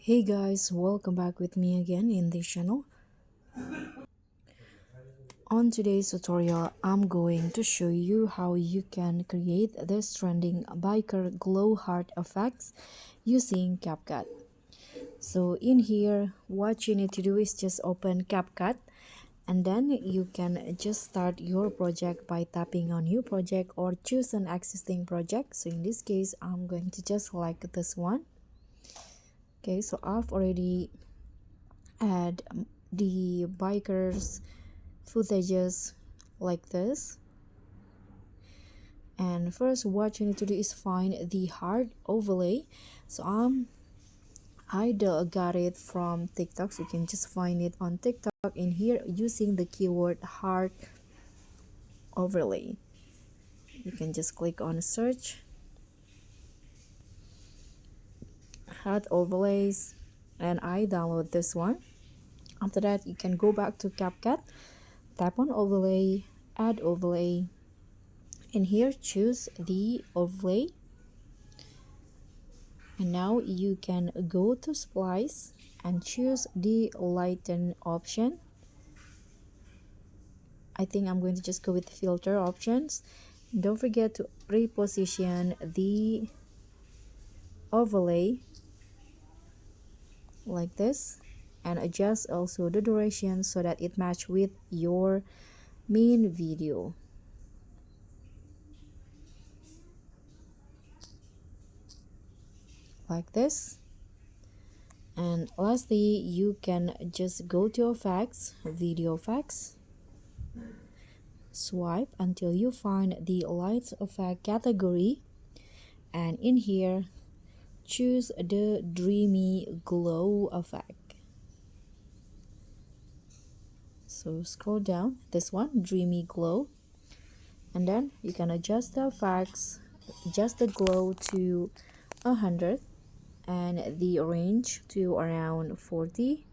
Hey guys, welcome back with me again in this channel. On today's tutorial, I'm going to show you how you can create this trending biker glow heart effects using Capcut. So in here, what you need to do is just open Capcut, and then you can just start your project by tapping on new project or choose an existing project. So in this case, I'm going to just select this one. Okay, so I've already add the bikers footages like this. And first, what you need to do is find the hard overlay. So got it from TikTok, so you can just find it on TikTok in here using the keyword hard overlay. You can just click on search hard overlays, and I download this one. After that, you can go back to CapCut, tap on overlay, add overlay. In here, choose the overlay, and now you can go to splice and choose the lighten option. I think I'm going to just go with filter options. Don't forget to reposition the overlay like this, and adjust also the duration so that it match with your main video like this. And lastly, you can just go to effects, video effects, swipe until you find the light effect category, and in here choose the dreamy glow effect. So scroll down, this one, dreamy glow, and then you can adjust the effects, adjust the glow to 100 and the range to around 40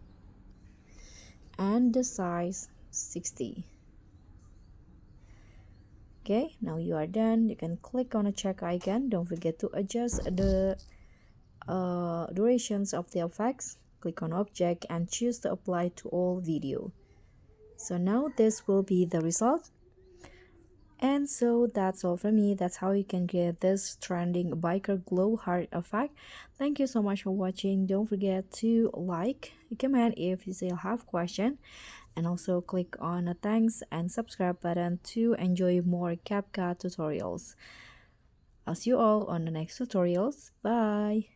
and the size 60. Okay, now you are done. You can click on a check icon. Don't forget to adjust the durations of the effects. Click on object and choose to apply to all video. So now this will be the result. And so that's all from me. That's how you can get this trending biker glow heart effect. Thank you so much for watching. Don't forget to like, comment if you still have question, and also click on the thanks and subscribe button to enjoy more CapCut tutorials. I'll see you all on the next tutorials. Bye.